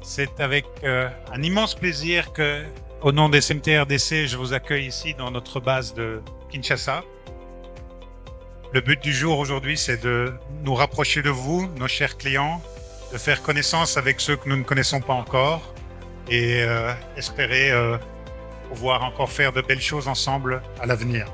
C'est avec un immense plaisir que, au nom des SMT-RDC, je vous accueille ici dans notre base de Kinshasa. Le but du jour aujourd'hui, c'est de nous rapprocher de vous, nos chers clients, de faire connaissance avec ceux que nous ne connaissons pas encore et espérer pouvoir encore faire de belles choses ensemble à l'avenir.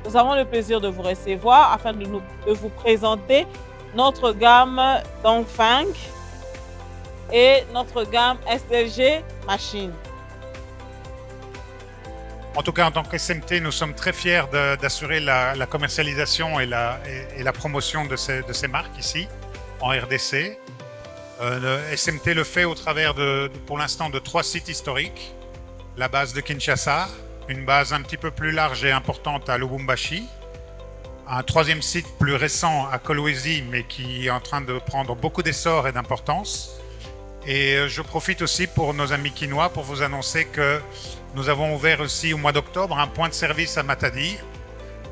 Nous avons le plaisir de vous recevoir afin de vous présenter notre gamme Dongfeng et notre gamme SDLG Machine. En tout cas, en tant que SMT, nous sommes très fiers d'assurer la commercialisation et la promotion de ces marques ici, en RDC. Le SMT le fait au travers, pour l'instant, de 3 sites historiques. La base de Kinshasa, une base un petit peu plus large et importante à Lubumbashi, un 3e site plus récent à Kolwezi, mais qui est en train de prendre beaucoup d'essor et d'importance. Et je profite aussi pour nos amis quinois pour vous annoncer que nous avons ouvert aussi au mois d'octobre un point de service à Matadi,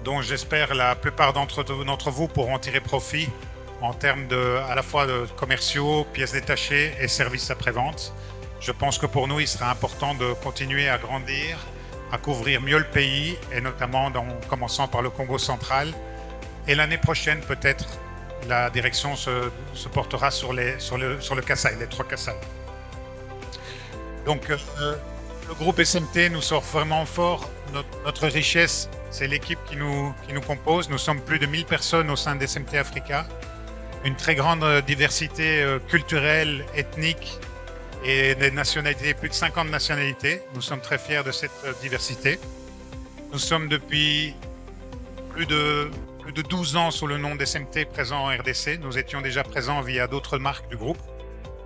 dont j'espère la plupart d'entre vous pourront tirer profit en termes à la fois de commerciaux, pièces détachées et services après-vente. Je pense que pour nous, il sera important de continuer à grandir, à couvrir mieux le pays, et notamment en commençant par le Congo central. Et l'année prochaine, peut-être, la direction se portera sur le Kasaï, les 3 Kasaï. Donc, le groupe SMT nous sort vraiment fort. Notre richesse, c'est l'équipe qui nous compose. Nous sommes plus de 1000 personnes au sein de SMT Africa. Une très grande diversité culturelle, ethnique et des nationalités, plus de 50 nationalités. Nous sommes très fiers de cette diversité. Nous sommes depuis plus de 12 ans sous le nom d'SMT présent en RDC. Nous étions déjà présents via d'autres marques du groupe.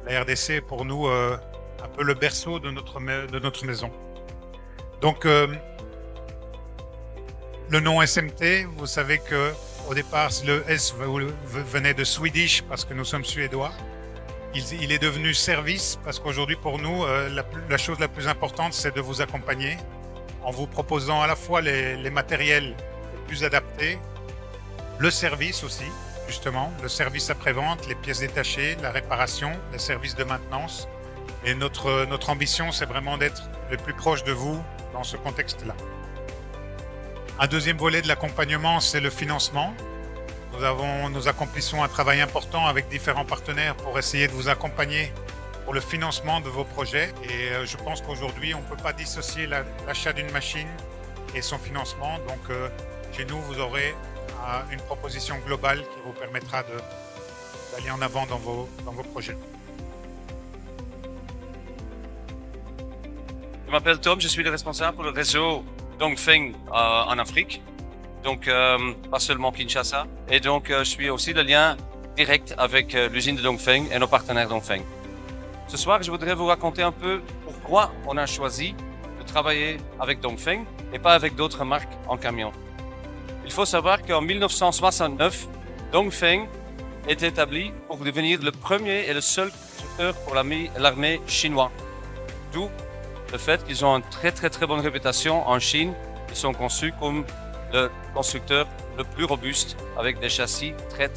La RDC est pour nous un peu le berceau de notre maison. Donc, le nom SMT, vous savez qu'au départ, le S venait de Swedish parce que nous sommes suédois. Il est devenu service parce qu'aujourd'hui, pour nous, la chose la plus importante, c'est de vous accompagner en vous proposant à la fois les matériels les plus adaptés, le service aussi, justement, le service après-vente, les pièces détachées, la réparation, les services de maintenance. Et notre ambition, c'est vraiment d'être le plus proche de vous dans ce contexte-là. Un deuxième volet de l'accompagnement, c'est le financement. Nous accomplissons un travail important avec différents partenaires pour essayer de vous accompagner pour le financement de vos projets. Et je pense qu'aujourd'hui, on ne peut pas dissocier l'achat d'une machine et son financement. Donc, chez nous, vous aurez une proposition globale qui vous permettra d'aller en avant dans vos projets. Je m'appelle Tom, je suis le responsable pour le réseau Dongfeng en Afrique. Donc, pas seulement Kinshasa. Et donc, je suis aussi le lien direct avec l'usine de Dongfeng et nos partenaires Dongfeng. Ce soir, je voudrais vous raconter un peu pourquoi on a choisi de travailler avec Dongfeng et pas avec d'autres marques en camion. Il faut savoir qu'en 1969, Dongfeng est établi pour devenir le premier et le seul constructeur pour l'armée chinoise. D'où le fait qu'ils ont une très bonne réputation en Chine. Ils sont conçus comme le constructeur le plus robuste avec des châssis très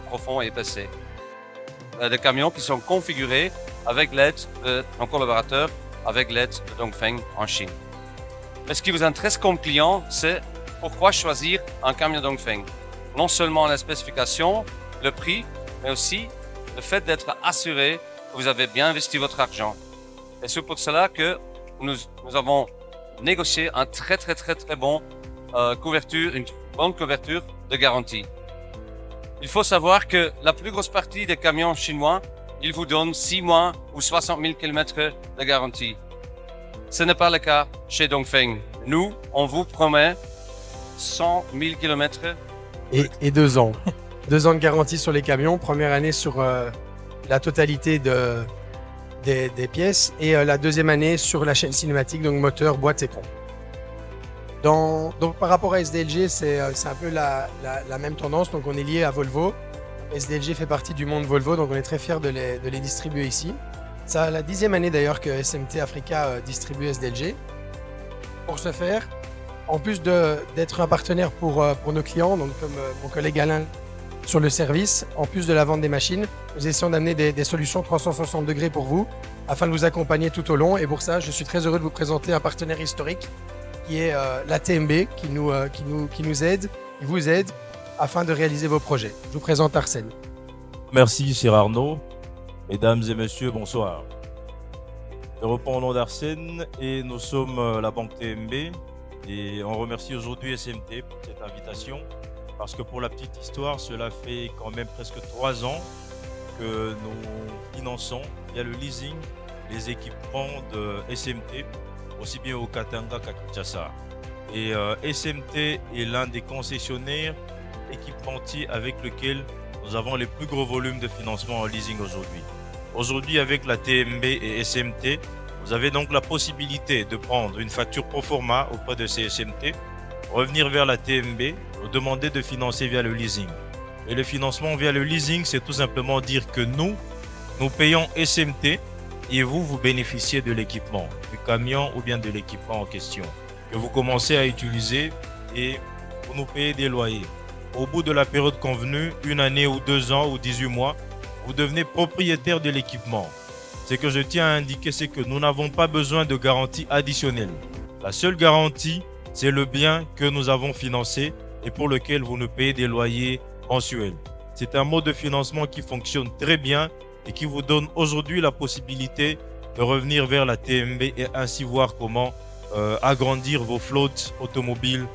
profonds et épaissés. Des camions qui sont configurés avec l'aide de nos collaborateurs, avec l'aide de Dongfeng en Chine. Mais ce qui vous intéresse comme client, c'est pourquoi choisir un camion Dongfeng. Non seulement la spécification, le prix, mais aussi le fait d'être assuré que vous avez bien investi votre argent. Et c'est pour cela que nous avons négocié un très bon une bonne couverture de garantie. Il faut savoir que la plus grosse partie des camions chinois, ils vous donnent 6 mois ou 60 000 km de garantie. Ce n'est pas le cas chez Dongfeng. Nous, on vous promet 100 000 km. Et 2 ans. 2 ans de garantie sur les camions. Première année sur la totalité des pièces. Et la deuxième année sur la chaîne cinématique, donc moteur, boîte, écran. Donc par rapport à SDLG, c'est un peu la même tendance. Donc on est lié à Volvo. SDLG fait partie du monde Volvo, donc on est très fiers de les distribuer ici. C'est la 10e année d'ailleurs que SMT Africa distribue SDLG. Pour ce faire, en plus d'être un partenaire pour nos clients, donc comme mon collègue Alain sur le service, en plus de la vente des machines, nous essayons d'amener des solutions 360 degrés pour vous, afin de vous accompagner tout au long. Et pour ça, je suis très heureux de vous présenter un partenaire historique qui est la TMB, qui nous aide, qui vous aide afin de réaliser vos projets. Je vous présente Arsène. Merci, cher Arnaud. Mesdames et messieurs, bonsoir. Je reprends au nom d'Arsène et nous sommes la banque TMB et on remercie aujourd'hui SMT pour cette invitation parce que pour la petite histoire, cela fait quand même presque 3 ans que nous finançons via le leasing les équipements de SMT aussi bien au Katanga qu'à Kinshasa. Et SMT est l'un des concessionnaires équipementiers avec lequel nous avons les plus gros volumes de financement en leasing aujourd'hui. Aujourd'hui, avec la TMB et SMT, vous avez donc la possibilité de prendre une facture pro forma auprès de ces SMT, revenir vers la TMB, vous demander de financer via le leasing. Et le financement via le leasing, c'est tout simplement dire que nous payons SMT et vous bénéficiez de l'équipement, du camion ou bien de l'équipement en question, que vous commencez à utiliser et vous nous payez des loyers. Au bout de la période convenue, 1 année ou 2 ans ou 18 mois, vous devenez propriétaire de l'équipement. Ce que je tiens à indiquer, c'est que nous n'avons pas besoin de garantie additionnelle. La seule garantie, c'est le bien que nous avons financé et pour lequel vous nous payez des loyers mensuels. C'est un mode de financement qui fonctionne très bien et qui vous donne aujourd'hui la possibilité de revenir vers la TMB et ainsi voir comment agrandir vos flottes automobiles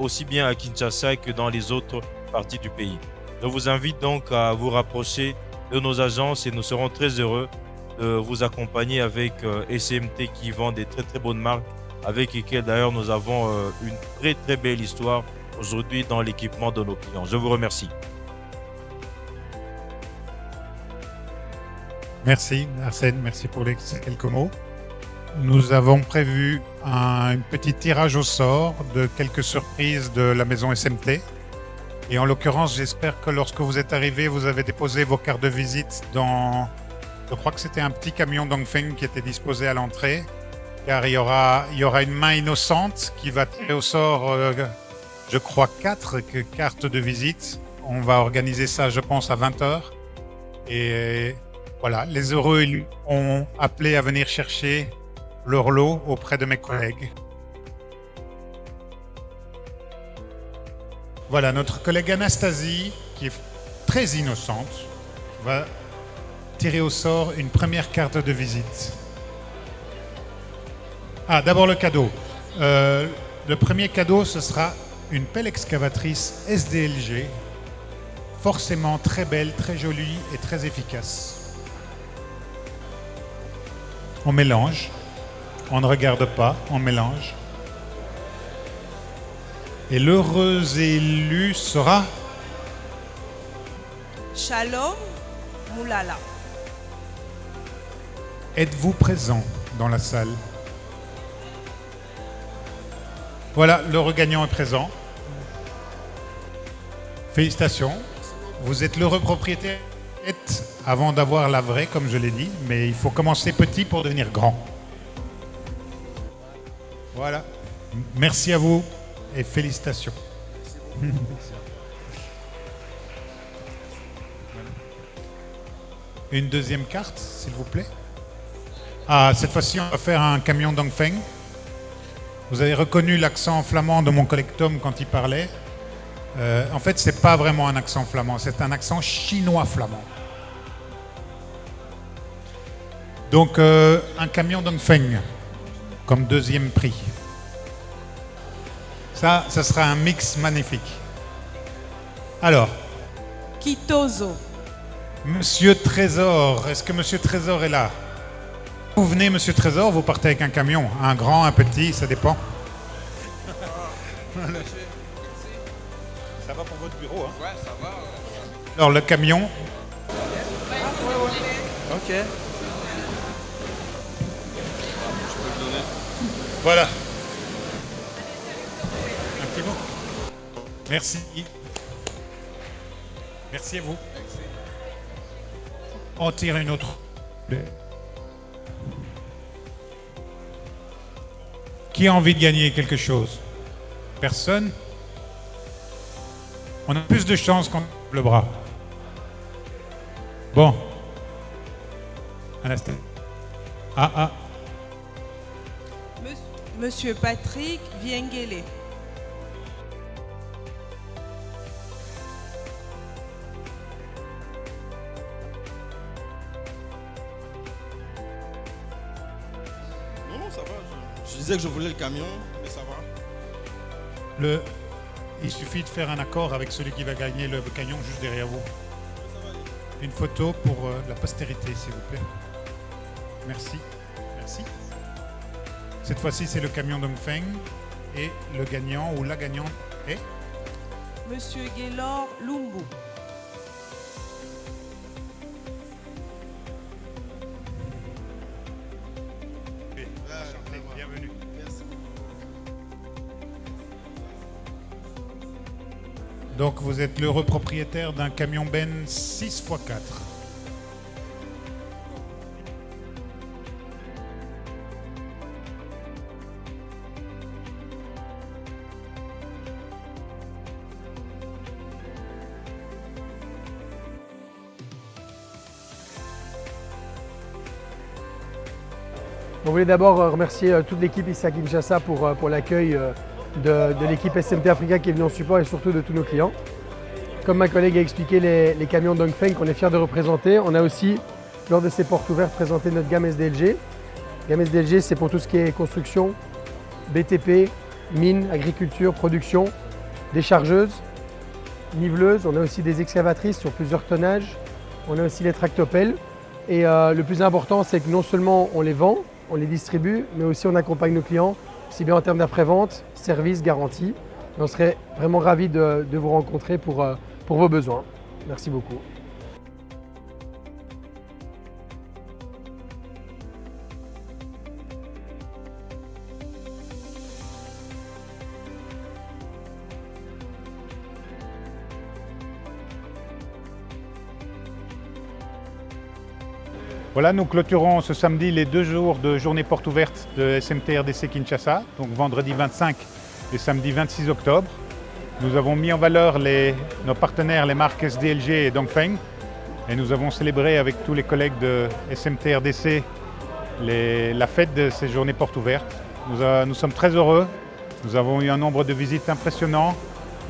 aussi bien à Kinshasa que dans les autres parties du pays. Je vous invite donc à vous rapprocher de nos agences et nous serons très heureux de vous accompagner avec SMT qui vend des très bonnes marques avec lesquelles d'ailleurs nous avons une très belle histoire aujourd'hui dans l'équipement de nos clients. Je vous remercie. Merci Arsène, merci pour les quelques mots. Nous avons prévu un petit tirage au sort de quelques surprises de la maison SMT. Et en l'occurrence, j'espère que lorsque vous êtes arrivés, vous avez déposé vos cartes de visite dans... Je crois que c'était un petit camion Dongfeng qui était disposé à l'entrée. Car il y aura une main innocente qui va tirer au sort, je crois, 4 cartes de visite. On va organiser ça, je pense, à 20h. Et voilà, les heureux ont appelé à venir chercher leur lot auprès de mes collègues. Voilà, notre collègue Anastasie, qui est très innocente, va tirer au sort une première carte de visite. Ah, d'abord le cadeau. Le premier cadeau, ce sera une pelle excavatrice SDLG, forcément très belle, très jolie et très efficace. On mélange. On ne regarde pas, on mélange. Et l'heureux élu sera Shalom Moulala. Êtes-vous présent dans la salle? Voilà, l'heureux gagnant est présent. Félicitations. Vous êtes l'heureux propriétaire avant d'avoir la vraie, comme je l'ai dit, mais il faut commencer petit pour devenir grand. Voilà. Merci à vous et félicitations. Une deuxième carte, s'il vous plaît. Ah, cette fois-ci, on va faire un camion Dongfeng. Vous avez reconnu l'accent flamand de mon collègue Tom quand il parlait. En fait, ce n'est pas vraiment un accent flamand, c'est un accent chinois-flamand. Donc, un camion Dongfeng comme deuxième prix. Ça sera un mix magnifique. Alors, Kitozo. Monsieur Trésor, est-ce que Monsieur Trésor est là? Vous venez, Monsieur Trésor, vous partez avec un camion, un grand, un petit, ça dépend. Ça va pour votre bureau, hein? Ouais, ça va. Alors, le camion. Ok. Voilà. Un petit mot. Merci. Merci à vous. On tire une autre. Qui a envie de gagner quelque chose? Personne? On a plus de chances qu'on lève le bras. Bon. Anastasie. Ah. Monsieur Patrick Viengele. Non, ça va. Je disais que je voulais le camion, mais ça va. Il suffit de faire un accord avec celui qui va gagner le camion juste derrière vous. Une photo pour la postérité, s'il vous plaît. Merci. Cette fois-ci, c'est le camion Dongfeng et le gagnant ou la gagnante est Monsieur Gaylor Lumbu. Bienvenue. Merci. Donc vous êtes l'heureux propriétaire d'un camion Ben 6x4. On voulait d'abord remercier toute l'équipe ici à Kinshasa pour l'accueil de l'équipe SMT Africa qui est venue en support et surtout de tous nos clients. Comme ma collègue a expliqué, les camions Dongfeng qu'on est fiers de représenter, on a aussi, lors de ces portes ouvertes, présenté notre gamme SDLG. Gamme SDLG, c'est pour tout ce qui est construction, BTP, mine, agriculture, production, déchargeuses, niveleuses. On a aussi des excavatrices sur plusieurs tonnages. On a aussi les tractopelles. Et le plus important, c'est que non seulement on les vend, on les distribue, mais aussi on accompagne nos clients, aussi bien en termes d'après-vente, service, garantie. Et on serait vraiment ravis de vous rencontrer pour vos besoins. Merci beaucoup. Voilà, nous clôturons ce samedi les 2 jours de journée porte ouverte de SMT RDC Kinshasa, donc vendredi 25 et samedi 26 octobre. Nous avons mis en valeur nos partenaires, les marques SDLG et Dongfeng, et nous avons célébré avec tous les collègues de SMT RDC la fête de ces journées portes ouvertes. Nous sommes très heureux. Nous avons eu un nombre de visites impressionnant,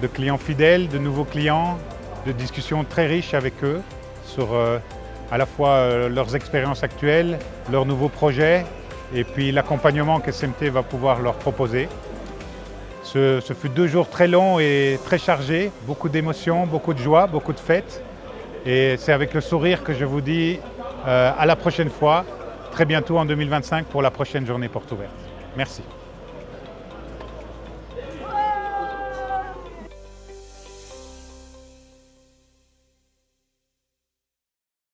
de clients fidèles, de nouveaux clients, de discussions très riches avec eux sur à la fois leurs expériences actuelles, leurs nouveaux projets et puis l'accompagnement que SMT va pouvoir leur proposer. Ce fut 2 jours très longs et très chargés, beaucoup d'émotions, beaucoup de joie, beaucoup de fêtes. Et c'est avec le sourire que je vous dis à la prochaine fois, très bientôt en 2025 pour la prochaine journée porte ouverte. Merci.